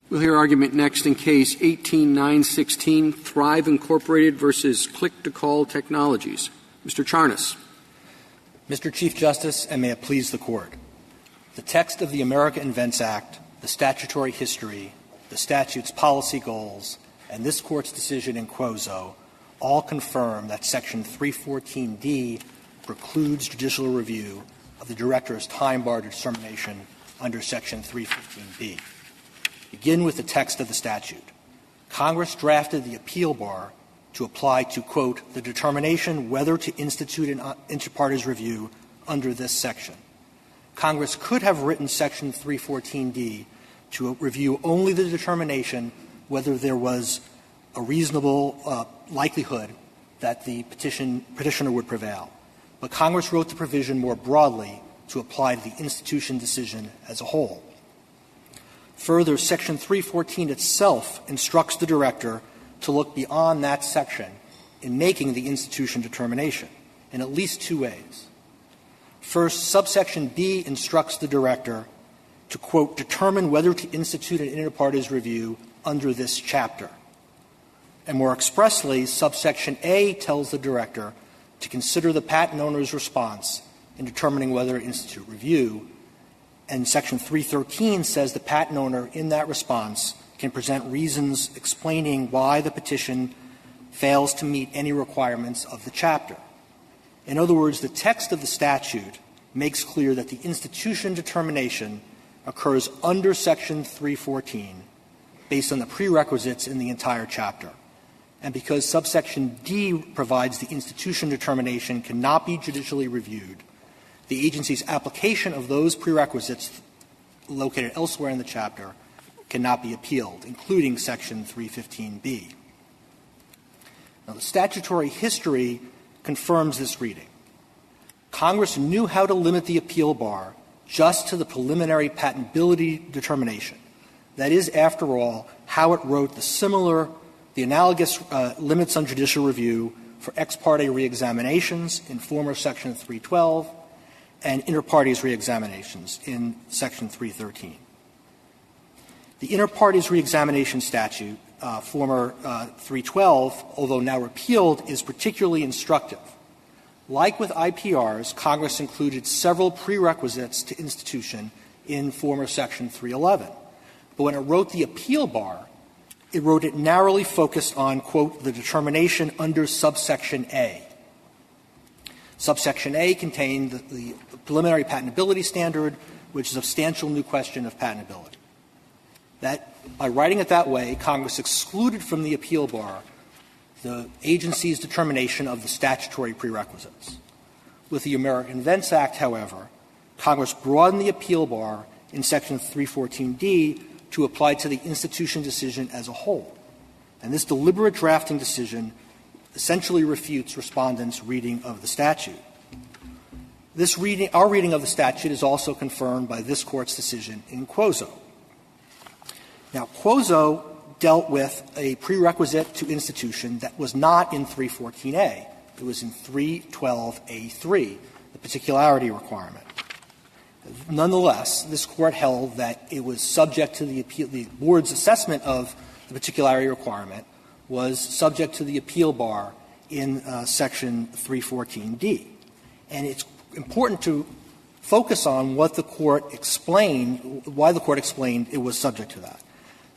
We'll hear argument next in Case 18-916, Thryv Incorporated versus Click-to-Call Technologies. Mr. Charnas. Mr. Chief Justice, and may it please the Court. The text of the America Invents Act, the statutory history, the statute's policy goals, and this Court's decision in Quozo all confirm that Section 314D precludes judicial review of the Director's time-barred determination under Section 315B. Begin with the text of the statute. Congress drafted the appeal bar to apply to, quote, the determination whether to institute an inter partes review under this section. Congress could have written Section 314D to review only the determination whether there was a reasonable likelihood that the petitioner would prevail. But Congress wrote the provision more broadly to apply to the institution decision as a whole. Further, Section 314 itself instructs the Director to look beyond that section in making the institution determination in at least two ways. First, subsection B instructs the Director to, quote, determine whether to institute an inter partes review under this chapter. And more expressly, subsection A tells the Director to consider the patent owner's response in determining whether to institute review. And Section 313 says the patent owner in that response can present reasons explaining why the petition fails to meet any requirements of the chapter. In other words, the text of the statute makes clear that the institution determination occurs under Section 314 based on the prerequisites in the entire chapter. And because subsection D provides the institution determination cannot be judicially reviewed, the agency's application of those prerequisites located elsewhere in the chapter cannot be appealed, including Section 315B. Now, the statutory history confirms this reading. Congress knew how to limit the appeal bar just to the preliminary patentability determination. That is, after all, how it wrote the analogous limits on judicial review for ex parte reexaminations in former Section 312 and inter partes reexaminations in Section 313. The inter partes reexamination statute, former 312, although now repealed, is particularly instructive. Like with IPRs, Congress included several prerequisites to institution in former Section 311. But when it wrote the appeal bar, it wrote it narrowly focused on, quote, the determination under subsection A. Subsection A contained the preliminary patentability standard, which is a substantial new question of patentability. That, by writing it that way, Congress excluded from the appeal bar the agency's determination of the statutory prerequisites. With the American Invents Act, however, Congress broadened the appeal bar in Section 314D to apply to the institution decision as a whole. And this deliberate drafting decision essentially refutes respondents' reading of the statute. Our reading of the statute is also confirmed by this Court's decision in Quozo. Now, Quozo dealt with a prerequisite to institution that was not in 314A. It was in 312A3, the particularity requirement. Nonetheless, this Court held that it was subject to the Board's assessment of the particularity requirement was subject to the appeal bar in Section 314D. And it's important to focus on what the Court explained, why the Court explained it was subject to that.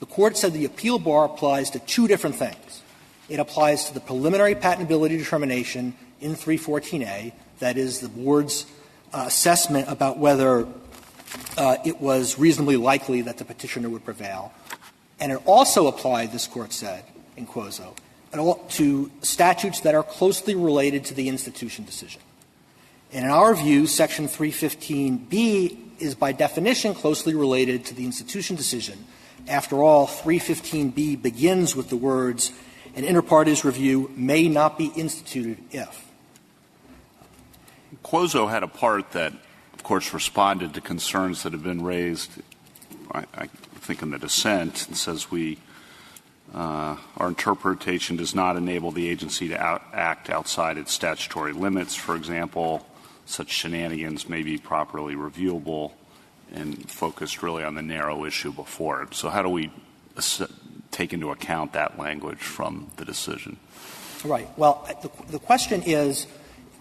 The Court said the appeal bar applies to two different things. It applies to the preliminary patentability determination in 314A, that is, the Board's assessment about whether it was reasonably likely that the petitioner would prevail. And it also applied, this Court said in Quozo, to statutes that are closely related to the institution decision. And in our view, Section 315B is by definition closely related to the institution decision. After all, 315B begins with the words, an inter partes review may not be instituted if. Quozo had a part that, of course, responded to concerns that have been raised, I think, in the dissent. It says our interpretation does not enable the agency to act outside its statutory limits. For example, such shenanigans may be properly reviewable and focused really on the narrow issue before it. So how do we take into account that language from the decision. Right. Well, the question is,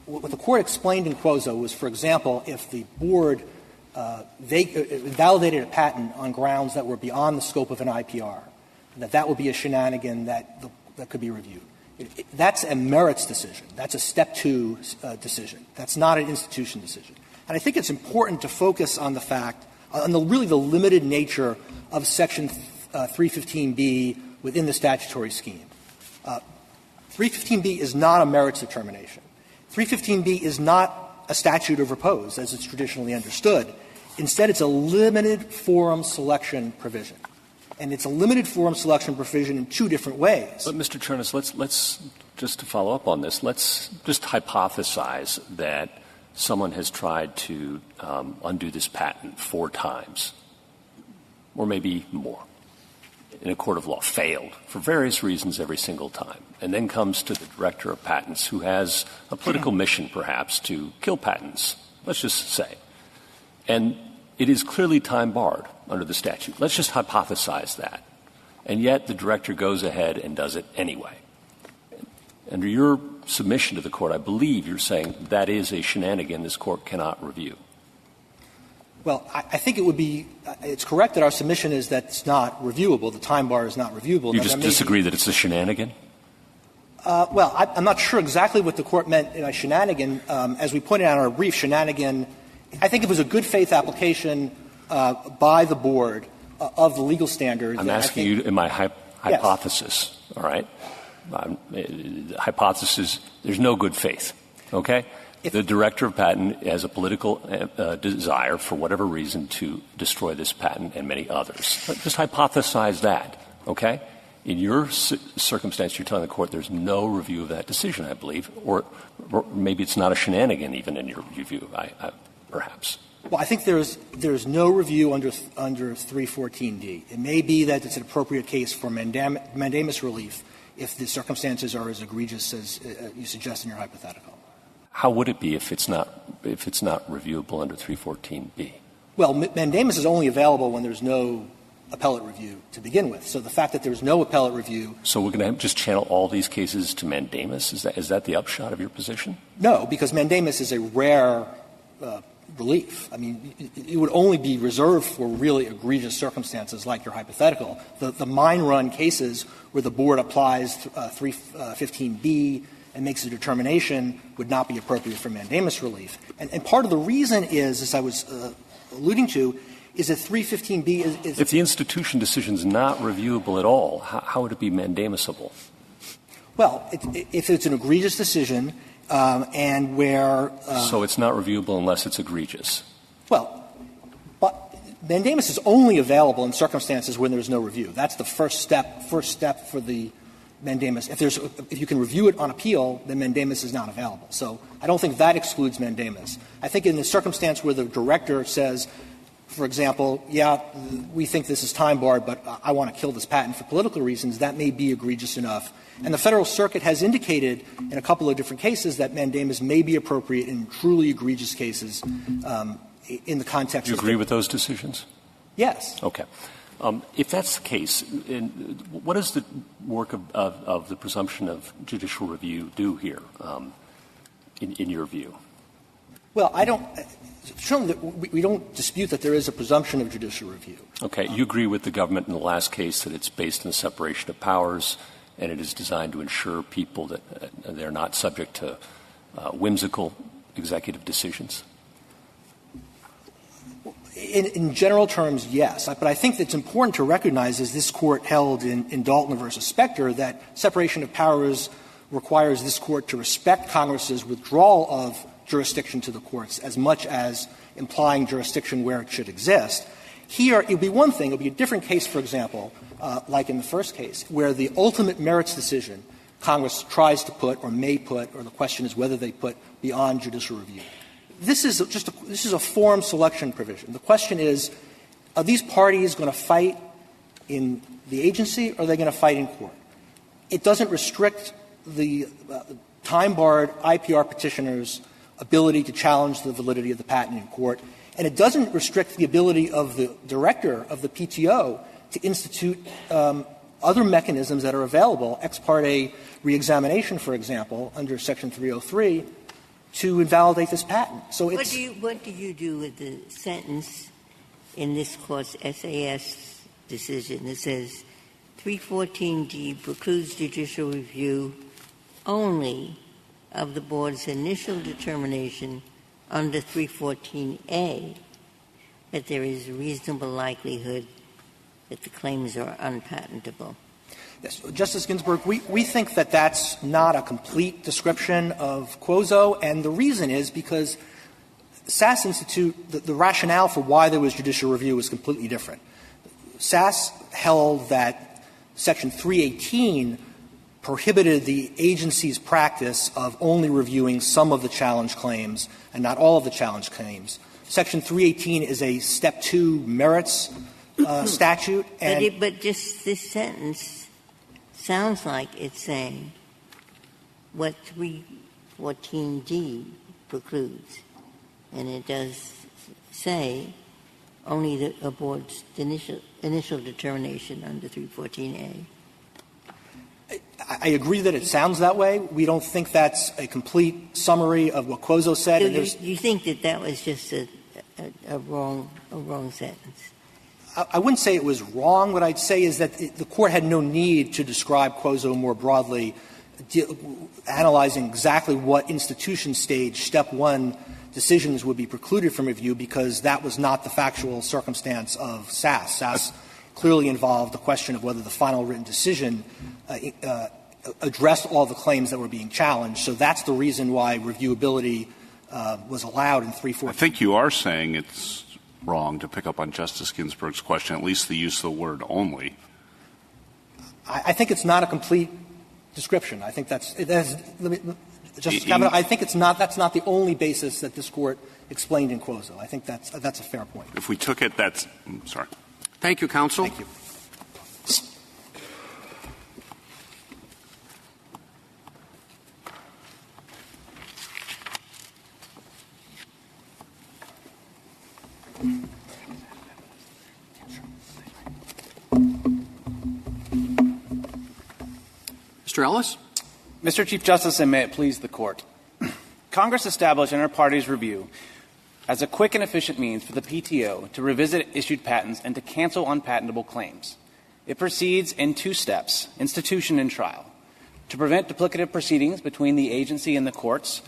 what the Court explained in Quozo was, for example, if the board validated a patent on grounds that were beyond the scope of an IPR, that would be a shenanigan that could be reviewed. That's a merits decision. That's a Step 2 decision. That's not an institution decision. And I think it's important to focus on the fact, on the limited nature of Section 315B within the statutory scheme. 315B is not a merits determination. 315B is not a statute of repose, as it's traditionally understood. Instead, it's a limited forum selection provision. And it's a limited forum selection provision in two different ways. But, Mr. Chernis, let's just to follow up on this, let's just hypothesize that someone has tried to undo this patent 4 times, or maybe more, in a court of law, failed for various reasons every single time, and then comes to the director of patents who has a political mission, perhaps, to kill patents, let's just say. And it is clearly time-barred under the statute. Let's just hypothesize that. And yet the director goes ahead and does it anyway. Under your submission to the Court, I believe you're saying that is a shenanigan this Court cannot review. Well, I think it would be – it's correct that our submission is that it's not reviewable. The time bar is not reviewable. You just disagree that it's a shenanigan? Well, I'm not sure exactly what the Court meant by shenanigan. As we pointed out in our brief, shenanigan – I think it was a good-faith application by the board of the legal standard. I'm asking you in my hypothesis, yes. All right? Hypothesis, there's no good faith, okay? The director of patent has a political desire, for whatever reason, to destroy this patent and many others. Just hypothesize that, okay? In your circumstance, you're telling the Court there's no review of that decision, I believe, or maybe it's not a shenanigan even in your view, perhaps. Well, I think there's no review under 314D. It may be that it's an appropriate case for mandamus relief if the circumstances are as egregious as you suggest in your hypothetical. How would it be if it's not reviewable under 314B? Well, mandamus is only available when there's no appellate review to begin with. So the fact that there's no appellate review. So we're going to just channel all these cases to mandamus? Is that the upshot of your position? No, because mandamus is a rare relief. I mean, it would only be reserved for really egregious circumstances like your hypothetical. The mine run cases where the board applies 315B and makes a determination would not be appropriate for mandamus relief. And part of the reason is, as I was alluding to, is that 315B is — If the institution decision is not reviewable at all, how would it be mandamusable? Well, if it's an egregious decision and where so it's not reviewable unless it's egregious. Well, but mandamus is only available in circumstances when there's no review. That's the first step for the mandamus. If you can review it on appeal, then mandamus is not available. So I don't think that excludes mandamus. I think in the circumstance where the director says, for example, yeah, we think this is time barred, but I want to kill this patent for political reasons, that may be egregious enough. And the Federal Circuit has indicated in a couple of different cases that mandamus may be appropriate in truly egregious cases in the context Do you agree with those decisions? Yes. Okay. If that's the case, what does the work of the presumption of judicial review do here, in your view? Well, I don't — certainly we don't dispute that there is a presumption of judicial review. Okay. You agree with the government in the last case that it's based on the separation of powers and it is designed to ensure people that they're not subject to whimsical executive decisions? In general terms, yes. But I think it's important to recognize, as this Court held in Dalton v. Specter, that separation of powers requires this Court to respect Congress's withdrawal of jurisdiction to the courts as much as implying jurisdiction where it should exist. Here, it would be one thing. It would be a different case, for example, like in the first case, where the ultimate merits decision Congress tries to put or may put, or the question is whether they put beyond judicial review. This is a forum selection provision. The question is, are these parties going to fight in the agency or are they going to fight in court? It doesn't restrict the time-barred IPR petitioner's ability to challenge the validity of the patent in court, and it doesn't restrict the ability of the director of the PTO to institute other mechanisms that are available, ex parte reexamination, for example, under Section 303, to invalidate this patent. So it's what do you do with the sentence in this Court's SAS decision that says 314D precludes judicial review only of the Board's initial determination under 314A that there is a reasonable likelihood that the claims are unpatentable? Yes, Justice Ginsburg, we think that that's not a complete description of Quozo, and the reason is because SAS Institute, the rationale for why there was judicial review was completely different. SAS held that Section 318 prohibited the agency's practice of only reviewing some of the challenge claims and not all of the challenge claims. Section 318 is a Step 2 merits statute. And but just this sentence sounds like it's saying what 314D precludes. And it does say only a Board's initial determination under 314A. I agree that it sounds that way. We don't think that's a complete summary of what Quozo said. So and you think that that was just a wrong sentence? I wouldn't say it was wrong. What I'd say is that the Court had no need to describe Quozo more broadly, analyzing exactly what institution stage Step 1 decisions would be precluded from review, because that was not the factual circumstance of SAS. SAS clearly involved the question of whether the final written decision addressed all the claims that were being challenged. So that's the reason why reviewability was allowed in 314. I think you are saying it's wrong, to pick up on Justice Ginsburg's question, at least the use of the word only. I think it's not a complete description. I think that's Justice Kavanaugh, I think that's not the only basis that this Court explained in Quozo. I think that's a fair point. If we took it, sorry. Thank you, counsel. Thank you. Mr. Ellis? Mr. Chief Justice, and may it please the Court. Congress established inter-parties review as a quick and efficient means for the PTO to revisit issued patents and to cancel unpatentable claims. It proceeds in two steps, institution and trial. To prevent duplicative proceedings between the agency and the courts,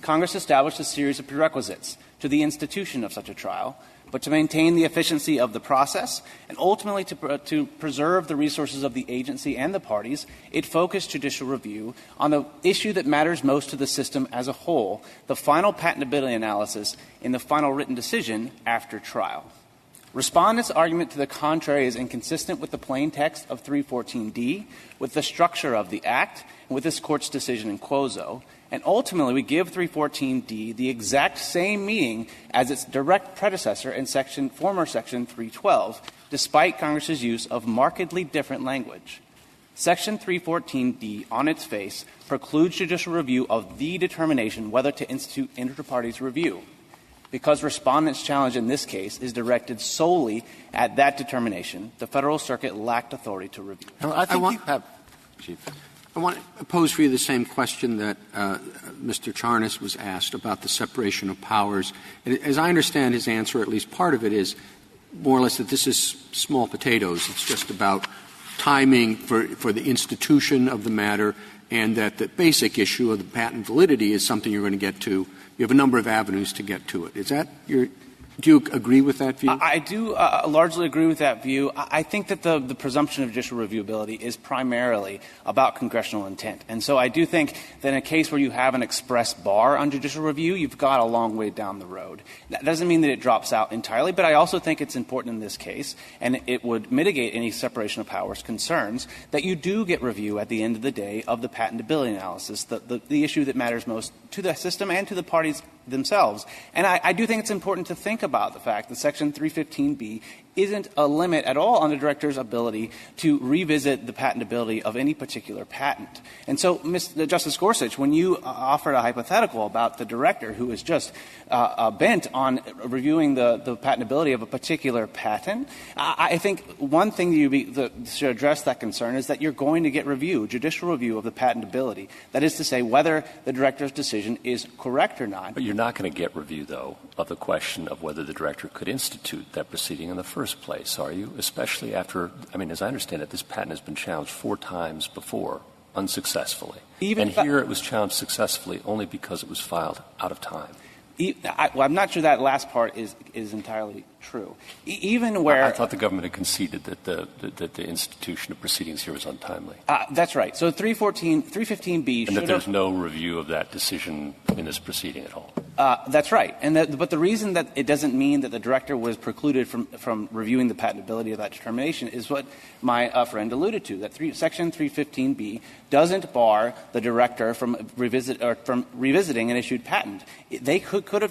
Congress established a series of prerequisites to the institution of such a trial, but to maintain the efficiency of the process and ultimately to preserve the resources of the agency and the parties, it focused judicial review on the issue that matters most to the system as a whole, the final patentability analysis in the final written decision after trial. Respondents' argument to the contrary is inconsistent with the plain text of 314D, with the structure of the Act, and with this Court's decision in Quozo. And ultimately, we give 314D the exact same meaning as its direct predecessor in former Section 312, despite Congress's use of markedly different language. Section 314D, on its face, precludes judicial review of the determination whether to institute inter-parties review, because Respondent's challenge in this case is directed solely at that determination. The Federal Circuit lacked authority to review. I want to pose for you the same question that Mr. Charnas was asked about the separation of powers. As I understand his answer, at least part of it is more or less that this is small potatoes. It's just about timing for the institution of the matter, and that the basic issue of the patent validity is something you're going to get to. You have a number of avenues to get to it. Is that do you agree with that view? I do largely agree with that view. I think that the presumption of judicial reviewability is primarily about congressional intent. And so I do think that in a case where you have an express bar on judicial review, you've got a long way down the road. That doesn't mean that it drops out entirely, but I also think it's important in this case, and it would mitigate any separation of powers concerns, that you do get review at the end of the day of the patentability analysis, the issue that matters most to the system and to the parties themselves. And I do think it's important to think about the fact that Section 315B isn't a limit at all on the director's ability to revisit the patentability of any particular patent. And so, Justice Gorsuch, when you offered a hypothetical about the director who is just bent on reviewing the patentability of a particular patent, I think one thing that should address that concern is that you're going to get judicial review of the patentability. That is to say, whether the director's decision is correct or not. But you're not going to get review, though, of the question of whether the director could institute that proceeding in the first place, are you? Especially after, as I understand it, this patent has been challenged 4 times before, unsuccessfully. And here it was challenged successfully only because it was filed out of time. I'm not sure that last part is entirely true. Even where I thought the government had conceded that the institution of proceedings here was untimely. That's right. So 315B and that there's no review of that decision in this proceeding at all. That's right. But the reason that it doesn't mean that the director was precluded from reviewing the patentability of that determination is what my friend alluded to, that Section 315B doesn't bar the director from revisiting an issued patent. The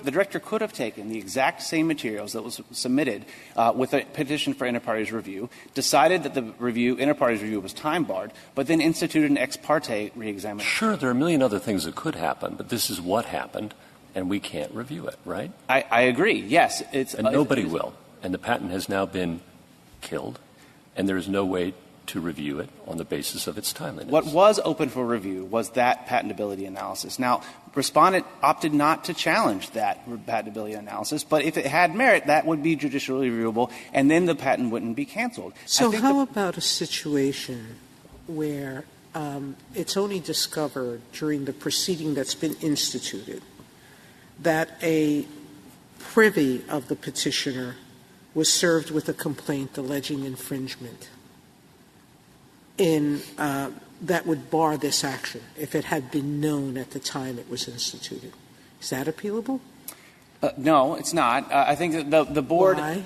director could have taken the exact same materials that was submitted with a petition for inter partes review, decided that the inter partes review was time barred, but then instituted an ex parte reexamination. Sure, there are a million other things that could happen, but this is what happened, and we can't review it, right? I agree, yes. And nobody will. And the patent has now been killed, and there is no way to review it on the basis of its timeliness. What was open for review was that patentability analysis. Now, Respondent opted not to challenge that patentability analysis, but if it had merit, that would be judicially reviewable, and then the patent wouldn't be canceled. So how about a situation where it's only discovered during the proceeding that's been instituted that a privy of the petitioner was served with a complaint alleging infringement that would bar this action if it had been known at the time it was instituted? Is that appealable? No, it's not. I think that the board Why?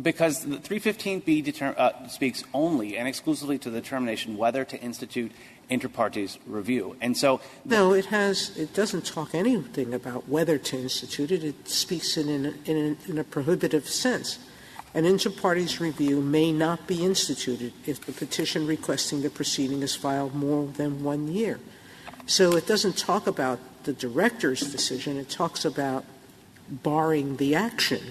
Because the 315B speaks only and exclusively to the determination whether to institute inter partes review. And so no, it doesn't talk anything about whether to institute it. It speaks in a prohibitive sense. An inter partes review may not be instituted if the petition requesting the proceeding is filed more than 1 year. So it doesn't talk about the director's decision. It talks about barring the action.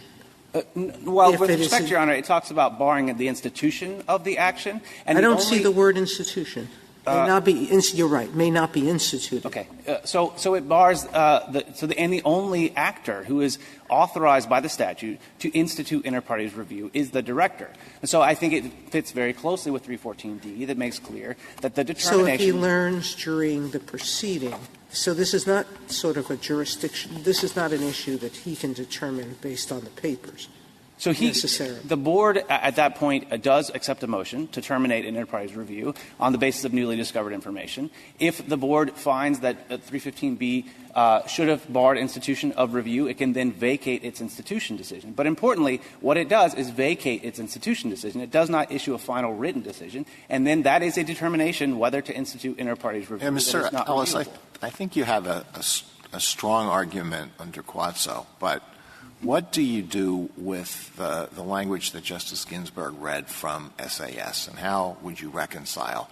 Well, with respect, Your Honor, it talks about barring the institution of the action. And I don't see the word institution. May not be. You're right. May not be instituted. Okay. So it bars and the only actor who is authorized by the statute to institute inter partes review is the director. And so I think it fits very closely with 314D that makes clear that the determination. So if he learns during the proceeding, so this is not sort of a jurisdiction. This is not an issue that he can determine based on the papers. So the board at that point does accept a motion to terminate an inter partes review on the basis of newly discovered information. If the board finds that 315B should have barred institution of review, it can then vacate its institution decision. But importantly, what it does is vacate its institution decision. It does not issue a final written decision, and then that is a determination whether to institute inter partes review. Yeah, Mr. Ellis, I think you have a strong argument under Quazzo, but what do you do with the language that Justice Ginsburg read from SAS, and how would you reconcile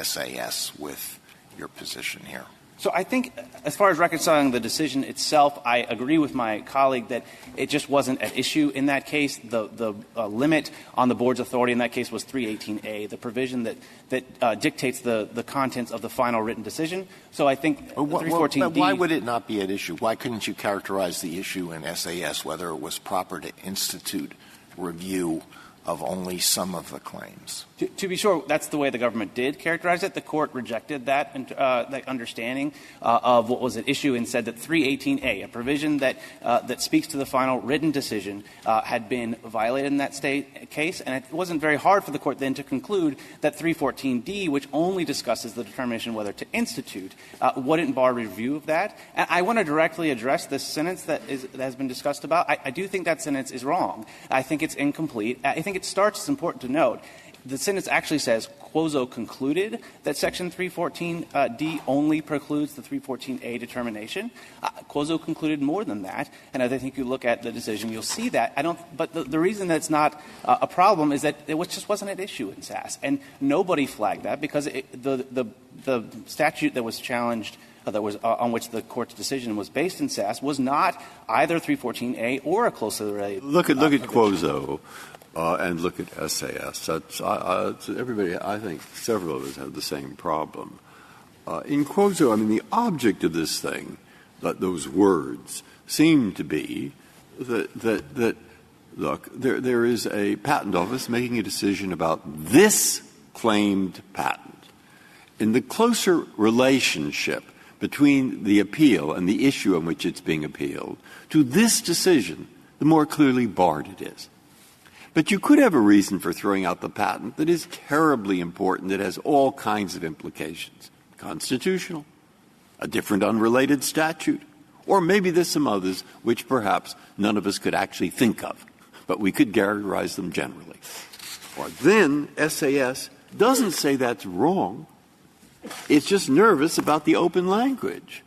SAS with your position here? So I think as far as reconciling the decision itself, I agree with my colleague that it just wasn't at issue in that case. The limit on the board's authority in that case was 318A, the provision that dictates the contents of the final written decision. So I think 314D. But why would it not be at issue? Why couldn't you characterize the issue in SAS whether it was proper to institute review of only some of the claims? To be sure, that's the way the government did characterize it. The court rejected that understanding of what was at issue and said that 318A, a provision that speaks to the final written decision, had been violated in that state case. And it wasn't very hard for the court then to conclude that 314D, which only discusses the determination whether to institute, wouldn't bar review of that. And I want to directly address this sentence that has been discussed about. I do think that sentence is wrong. I think it's incomplete. I think it starts, it's important to note, the sentence actually says, Quozo concluded that Section 314D only precludes the 314A determination. Quozo concluded more than that, and I think you look at the decision, you'll see that. But the reason that's not a problem is that it just wasn't an issue in SAS, and nobody flagged that because the statute that was challenged, that was on which the court's decision was based in SAS, was not either 314A or a closely related. Look at Quozo. And look at SAS. That's, everybody, I think several of us have the same problem. In Quozo, I mean, the object of this thing, those words, seem to be that look, there is a patent office making a decision about this claimed patent. In the closer relationship between the appeal and the issue on which it's being appealed to this decision, the more clearly barred it is. But you could have a reason for throwing out the patent that is terribly important, that has all kinds of implications. Constitutional, a different unrelated statute, or maybe there's some others which perhaps none of us could actually think of, but we could characterize them generally. Or then SAS doesn't say that's wrong. It's just nervous about the open language.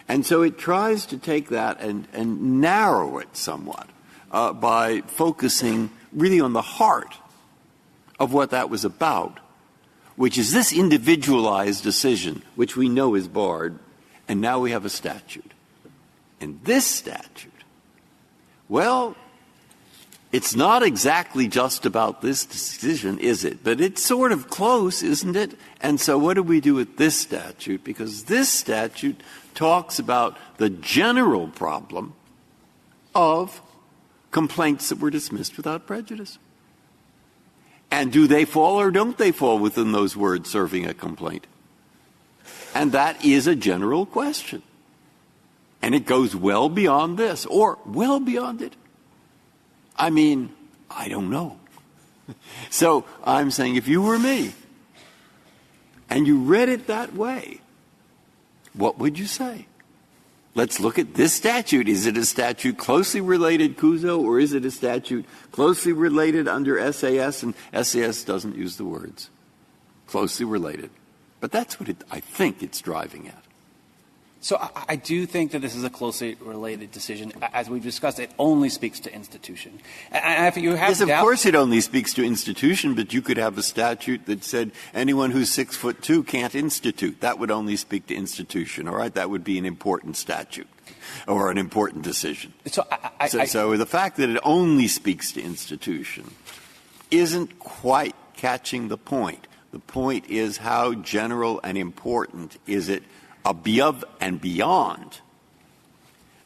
And so it tries to take that and narrow it somewhat. By focusing really on the heart of what that was about, which is this individualized decision, which we know is barred, and now we have a statute. And this statute, well, it's not exactly just about this decision, is it? But it's sort of close, isn't it? And so what do we do with this statute? Because this statute talks about the general problem of complaints that were dismissed without prejudice. And do they fall or don't they fall within those words, serving a complaint? And that is a general question. And it goes well beyond this, or well beyond it. I mean, I don't know. So I'm saying if you were me and you read it that way, what would you say? Let's look at this statute. Is it a statute closely related, Quozo, or is it a statute closely related under SAS? And SAS doesn't use the words. Closely related. But that's what I think it's driving at. So I do think that this is a closely related decision. As we've discussed, it only speaks to institution. And if you have yes, of course it only speaks to institution, but you could have a statute that said anyone who's 6'2" can't institute. That would only speak to institution, all right? That would be an important statute or an important decision. So the fact that it only speaks to institution isn't quite catching the point. The point is how general and important is it above and beyond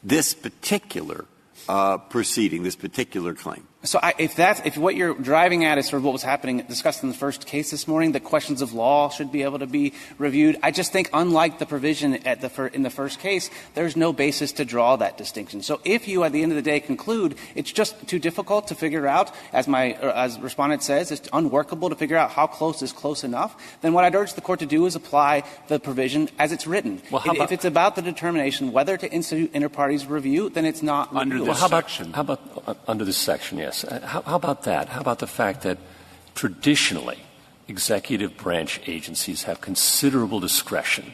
this particular proceeding, this particular claim. So if what you're driving at is sort of what was discussed in the first case this morning, that questions of law should be able to be reviewed, I just think unlike the provision in the first case, there's no basis to draw that distinction. So if you at the end of the day conclude it's just too difficult to figure out, as Respondent says, it's unworkable to figure out how close is close enough, then what I'd urge the Court to do is apply the provision as it's written. Well, if it's about the determination whether to institute inter-parties review, then it's not under this section. How about under this section, yes. How about that? How about the fact that traditionally executive branch agencies have considerable discretion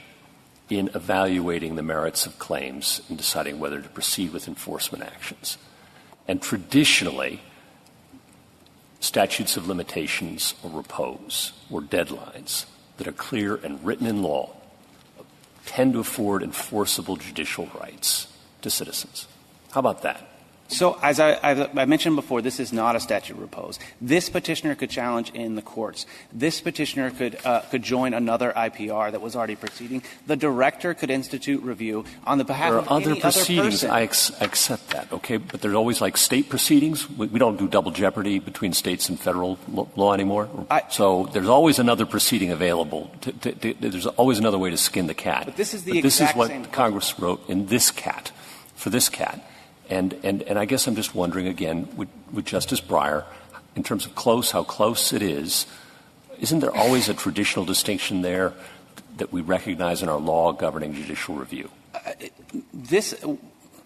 in evaluating the merits of claims and deciding whether to proceed with enforcement actions? And traditionally, statutes of limitations or repose or deadlines that are clear and written in law tend to afford enforceable judicial rights to citizens. How about that? So as I mentioned before, this is not a statute of repose. This petitioner could challenge in the courts. This petitioner could join another IPR that was already proceeding. The director could institute review on the behalf of any other proceedings. person. I accept that, okay? But there's always like state proceedings. We don't do double jeopardy between states and federal law anymore. So there's always another proceeding available. There's always another way to skin the cat. But this is this is what Congress wrote in this cat, for this cat. And I guess I'm just wondering again, with Justice Breyer, in terms of close, how close it is, isn't there always a traditional distinction there that we recognize in our law governing judicial review?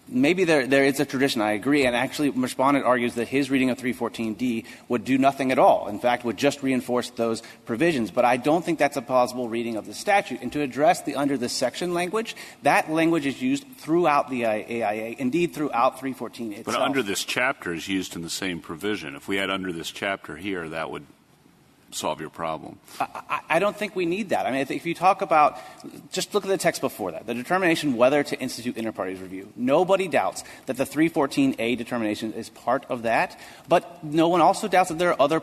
maybe there is a tradition. I agree. And actually, Respondent argues that his reading of 314D would do nothing at all. In fact, would just reinforce those provisions. But I don't think that's a plausible reading of the statute. And to address the under this section language, that language is used throughout the AIA, indeed throughout 314 itself. But under this chapter is used in the same provision. If we had under this chapter here, that would solve your problem. I don't think we need that. I mean, if you talk about, just look at the text before that, the determination whether to institute inter-parties review. Nobody doubts that the 314A determination is part of that, but no one also doubts that there are other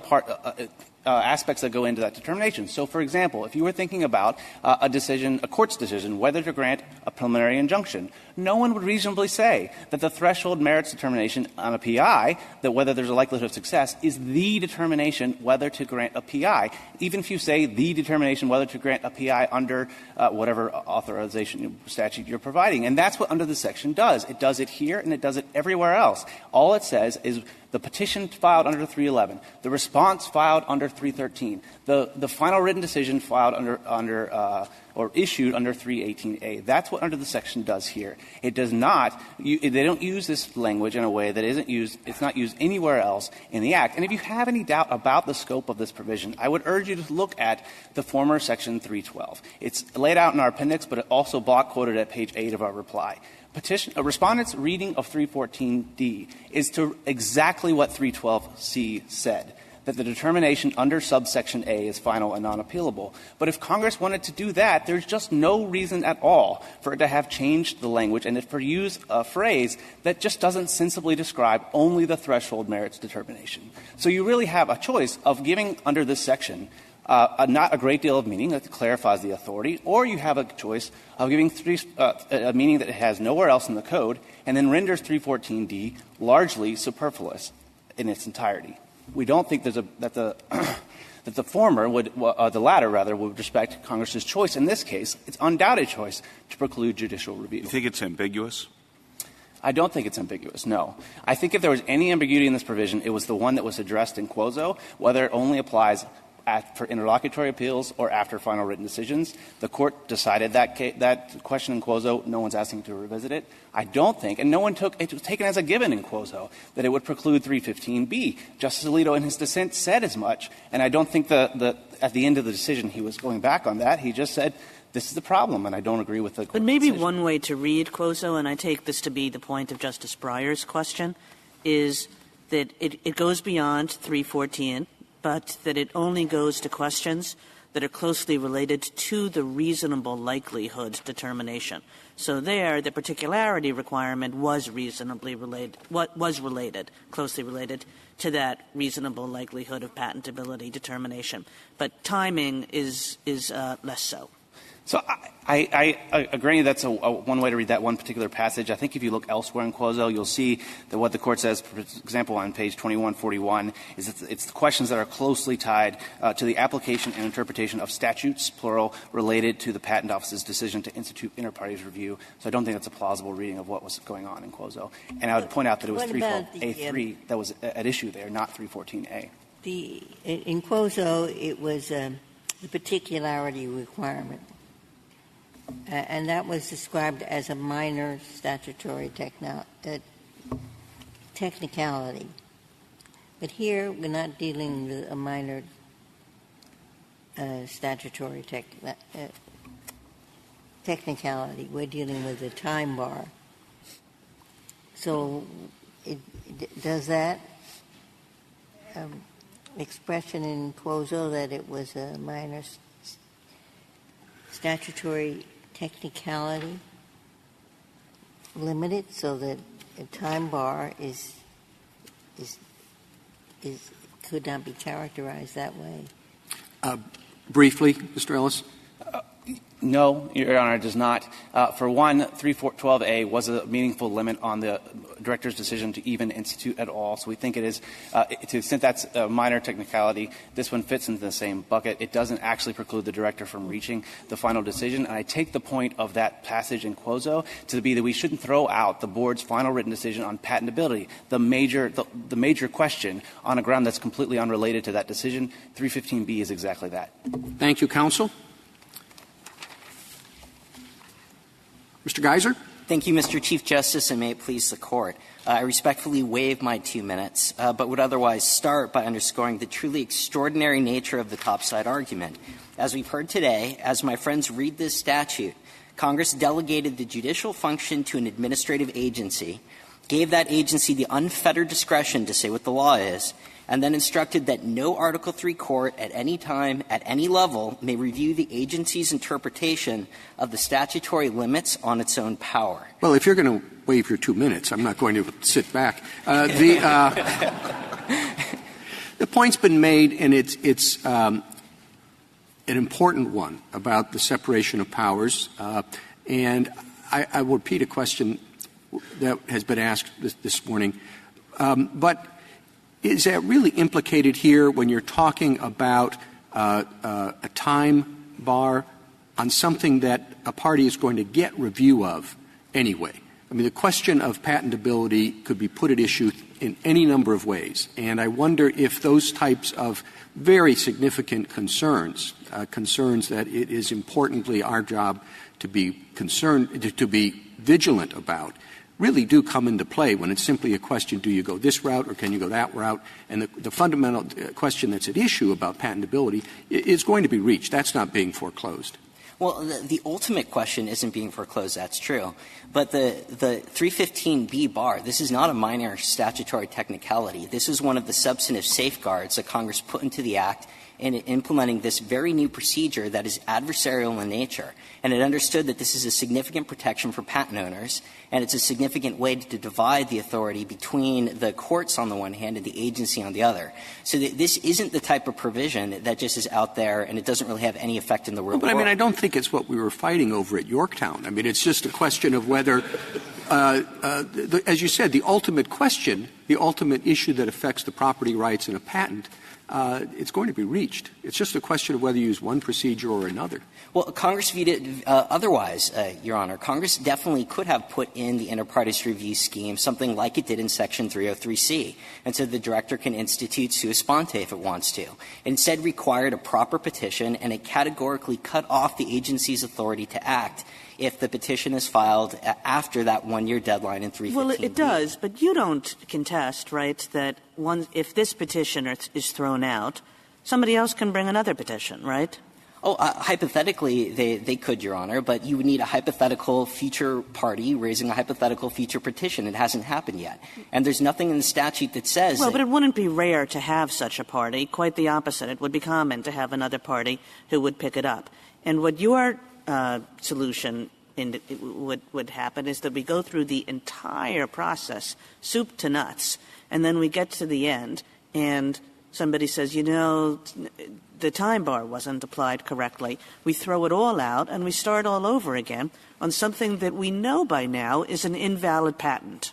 aspects that go into that determination. So, for example, if you were thinking about a court's decision, whether to grant a preliminary injunction, no one would reasonably say that the threshold merits determination on a PI, that whether there's a likelihood of success, is the determination whether to grant a PI, even if you say the determination whether to grant a PI under whatever authorization statute you're providing. And that's what under this section does. It does it here and it does it everywhere else. All it says is the petition filed under 311, the response filed under 313, the final written decision filed under or issued under 318A. That's what under the section does here. It does not they don't use this language in a way that isn't used, it's not used anywhere else in the Act. And if you have any doubt about the scope of this provision, I would urge you to look at the former section 312. It's laid out in our appendix, but it also block quoted at page 8 of our reply. A respondent's reading of 314D is to exactly what 312C said, that the determination under subsection A is final and non-appealable. But if Congress wanted to do that, there's just no reason at all for it to have changed the language and for use a phrase that just doesn't sensibly describe only the threshold merits determination. So you really have a choice of giving under this section not a great deal of meaning that clarifies the authority, or you have a choice of giving a meaning that it has nowhere else in the code and then renders 314D largely superfluous in its entirety. We don't think that the former would, the latter rather, would respect Congress's choice. In this case, its undoubted choice to preclude judicial review. You think it's ambiguous? I don't think it's ambiguous, no. I think if there was any ambiguity in this provision, it was the one that was addressed in Quozo, whether it only applies for interlocutory appeals or after final written decisions. The Court decided that question in Quozo. No one's asking to revisit it. I don't think, and no one it was taken as a given in Quozo, that it would preclude 315B. Justice Alito in his dissent said as much, and I don't think at the end of the decision he was going back on that. He just said, this is the problem, and I don't agree with the Court's But maybe decision. One way to read Quozo, and I take this to be the point of Justice Breyer's question, is that it goes beyond 314, but that it only goes to questions that are closely related to the reasonable likelihood determination. So there, the particularity requirement was reasonably related, closely related to that reasonable likelihood of patentability determination. But timing is less so. So I agree that's one way to read that one particular passage. I think if you look elsewhere in Quozo, you'll see that what the Court says, for example, on page 2141, is that it's the questions that are closely tied to the application and interpretation of statutes, plural, related to the Patent Office's decision to institute inter-parties review. So I don't think that's a plausible reading of what was going on in Quozo. And I would point out that it was 312A3 that was at issue there, not 314A. In Quozo, it was the particularity requirement. And that was described as a minor statutory technicality. But here, we're not dealing with a minor statutory technicality. We're dealing with a time bar. So does that expression in Quozo that it was a minor statutory technicality limited so that a time bar could not be characterized that way? Briefly, Mr. Ellis. No, Your Honor, it does not. For one, 312A was a meaningful limit on the Director's decision to even institute at all. So we think it is, to the extent that's a minor technicality, this one fits into the same bucket. It doesn't actually preclude the Director from reaching the final decision. And I take the point of that passage in Quozo to be that we shouldn't throw out the Board's final written decision on patentability, the major question on a ground that's completely unrelated to that decision. 315B is exactly that. Thank you, counsel. Mr. Geiser. Thank you, Mr. Chief Justice, and may it please the Court. I respectfully waive my 2 minutes, but would otherwise start by underscoring the truly extraordinary nature of the topside argument. As we've heard today, as my friends read this statute, Congress delegated the judicial function to an administrative agency, gave that agency the unfettered discretion to say what the law is, and then instructed that no Article III court at any time, at any level, may review the agency's interpretation of the statutory limits on its own power. Well, if you're going to waive your 2 minutes, I'm not going to sit back. The point's been made, and it's an important one about the separation of powers. And I will repeat a question that has been asked this morning. But is that really implicated here when you're talking about a time bar on something that a party is going to get review of anyway? I mean, the question of patentability could be put at issue in any number of ways. And I wonder if those types of very significant concerns, concerns that it is importantly our job to be concerned, to be vigilant about, really do come into play when it's simply a question, do you go this route or can you go that route? And the fundamental question that's at issue about patentability is going to be reached. That's not being foreclosed. Well, the ultimate question isn't being foreclosed, that's true. But the 315B bar, this is not a minor statutory technicality. This is one of the substantive safeguards that Congress put into the Act in implementing this very new procedure that is adversarial in nature. And it understood that this is a significant protection for patent owners, and it's a significant way to divide the authority between the courts on the one hand and the agency on the other. So this isn't the type of provision that just is out there and it doesn't really have any effect in the real world. But I mean, I don't think it's what we were fighting over at Yorktown. I mean, it's just a question of whether, as you said, the ultimate question, the ultimate issue that affects the property rights in a patent, it's going to be reached. It's just a question of whether you use one procedure or another. Well, Congress viewed it otherwise, Your Honor. Congress definitely could have put in the inter-partes review scheme something like it did in Section 303C, and so the director can institute sua sponte if it wants to. It instead required a proper petition, and it categorically cut off the agency's authority to act if the petition is filed after that one-year deadline in 315B. Well, it does, but you don't contest, right, that if this petition is thrown out, somebody else can bring another petition, right? Oh, hypothetically, they could, Your Honor, but you would need a hypothetical future party raising a hypothetical future petition. It hasn't happened yet. And there's nothing in the statute that says Well, but it wouldn't be rare to have such a party. Quite the opposite. It would be common to have another party who would pick it up. And what your solution would happen is that we go through the entire process, soup to nuts, and then we get to the end, and somebody says, you know, the time bar wasn't applied correctly. We throw it all out, and we start all over again on something that we know by now is an invalid patent.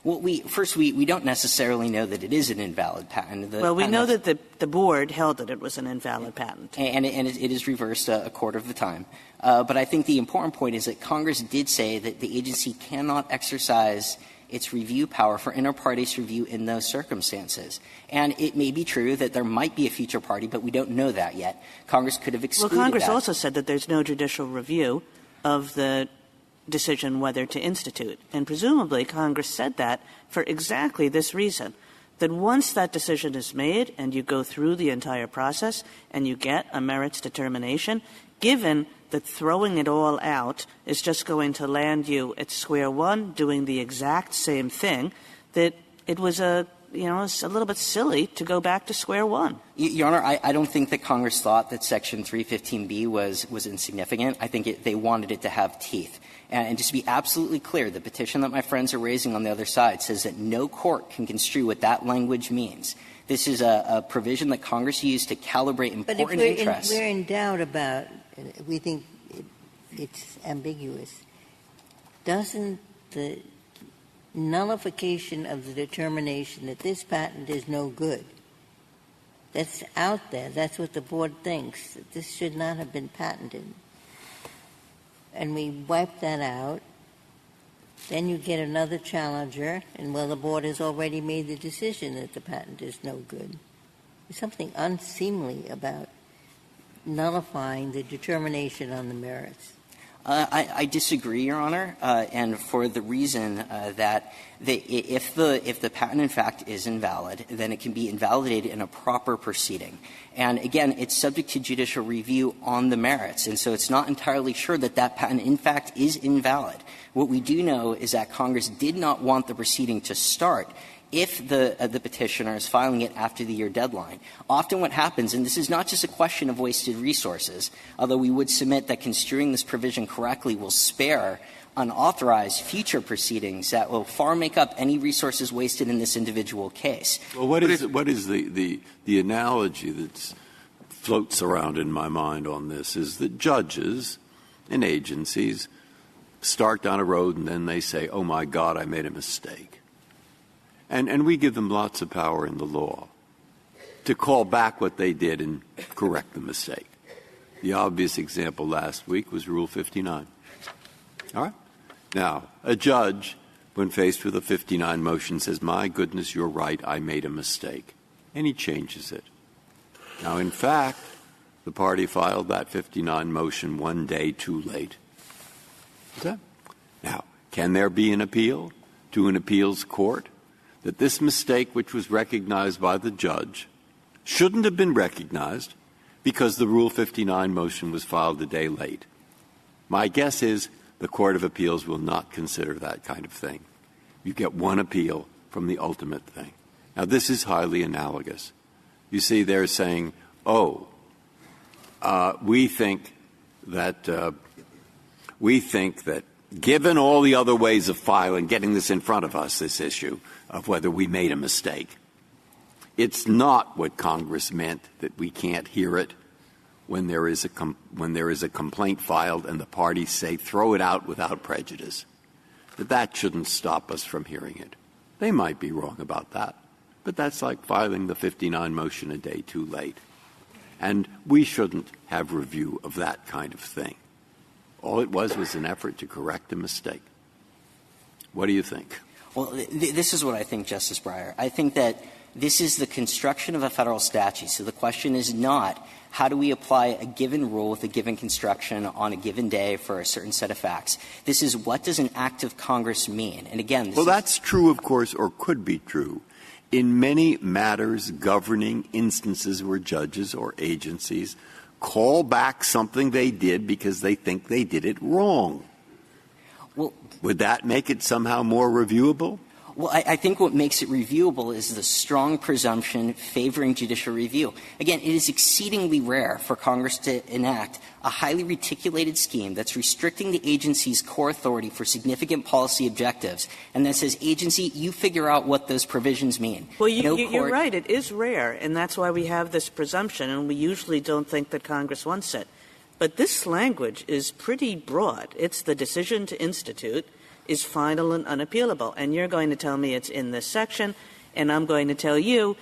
Well, we don't necessarily know that it is an invalid patent. Well, we know that the board held that it was an invalid patent. And it is reversed a quarter of the time. But I think the important point is that Congress did say that the agency cannot exercise its review power for inter partes review in those circumstances. And it may be true that there might be a future party, but we don't know that yet. Congress could have excluded that. Well, Congress also said that there's no judicial review of the decision whether to institute. And presumably Congress said that for exactly this reason, that once that decision is made and you go through the entire process and you get a merits determination, given that throwing it all out is just going to land you at square one doing the exact same thing, that it was it's a little bit silly to go back to square one. Your Honor, I don't think that Congress thought that Section 315B was insignificant. I think they wanted it to have teeth. And just to be absolutely clear, the petition that my friends are raising on the other side says that no court can construe what that language means. This is a provision that Congress used to calibrate important interests. But if we're in doubt about, we think it's ambiguous, doesn't the nullification of the determination that this patent is no good, that's out there, that's what the board thinks, that this should not have been patented, and we wipe that out, then you get another challenger, and the board has already made the decision that the patent is no good. There's something unseemly about nullifying the determination on the merits. I disagree, Your Honor, and for the reason that if the patent in fact is invalid, then it can be invalidated in a proper proceeding. And again, it's subject to judicial review on the merits, and so it's not entirely sure that that patent in fact is invalid. What we do know is that Congress did not want the proceeding to start if the petitioner is filing it after the year deadline. Often what happens, and this is not just a question of wasted resources, although we would submit that construing this provision correctly will spare unauthorized future proceedings that will far make up any resources wasted in this individual case. Well, what is the analogy that floats around in my mind on this is that judges and agencies start down a road and then they say, oh, my God, I made a mistake. And we give them lots of power in the law to call back what they did and correct the mistake. The obvious example last week was Rule 59. All right? Now, a judge, when faced with a 59 motion, says, my goodness, you're right, I made a mistake. And he changes it. Now, in fact, the party filed that 59 motion one day too late. Now, can there be an appeal to an appeals court that this mistake, which was recognized by the judge, shouldn't have been recognized because the Rule 59 motion was filed a day late? My guess is the Court of Appeals will not consider that kind of thing. You get one appeal from the ultimate thing. Now, this is highly analogous. You see, they're saying, we think that given all the other ways of filing, getting this in front of us, this issue of whether we made a mistake, it's not what Congress meant that we can't hear it when there is a complaint filed and the parties say throw it out without prejudice. That shouldn't stop us from hearing it. They might be wrong about that, but that's like filing the 59 motion a day too late. And we shouldn't have review of that kind of thing. All it was an effort to correct a mistake. What do you think? Well, this is what I think, Justice Breyer. I think that this is the construction of a federal statute. So the question is not how do we apply a given rule with a given construction on a given day for a certain set of facts. This is what does an act of Congress mean? And again, that's true, of course, or could be true in many matters governing instances where judges or agencies call back something they did because they think they did it wrong. Well, would that make it somehow more reviewable? Well, I think what makes it reviewable is the strong presumption favoring judicial review. Again, it is exceedingly rare for Congress to enact a highly reticulated scheme that's restricting the agency's core authority for significant policy objectives and that says, agency, you figure out what those provisions mean. Well, you're right. It is rare, and that's why we have this presumption, and we usually don't think that Congress wants it. But this language is pretty broad. It's the decision to institute is final and unappealable. And you're going to tell me it's in this section, and I'm going to tell you,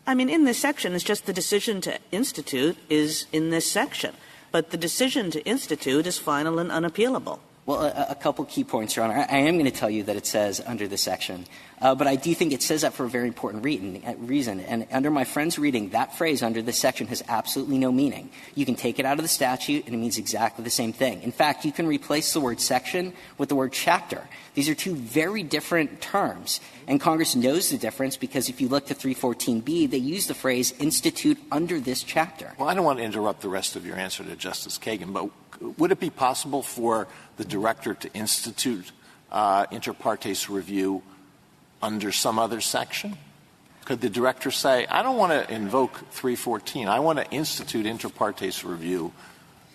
in this section, it's just the decision to institute is in this section. But the decision to institute is final and unappealable. Well, a couple key points, Your Honor. I am going to tell you that it says under this section. But I do think it says that for a very important reason. And under my friend's reading, that phrase under this section has absolutely no meaning. You can take it out of the statute, and it means exactly the same thing. In fact, you can replace the word section with the word chapter. These are two very different terms. And Congress knows the difference because if you look to 314B, they use the phrase institute under this chapter. Well, I don't want to interrupt the rest of your answer to Justice Kagan, but would it be possible for the director to institute inter partes review under some other section? Could the director say, I don't want to invoke 314. I want to institute inter partes review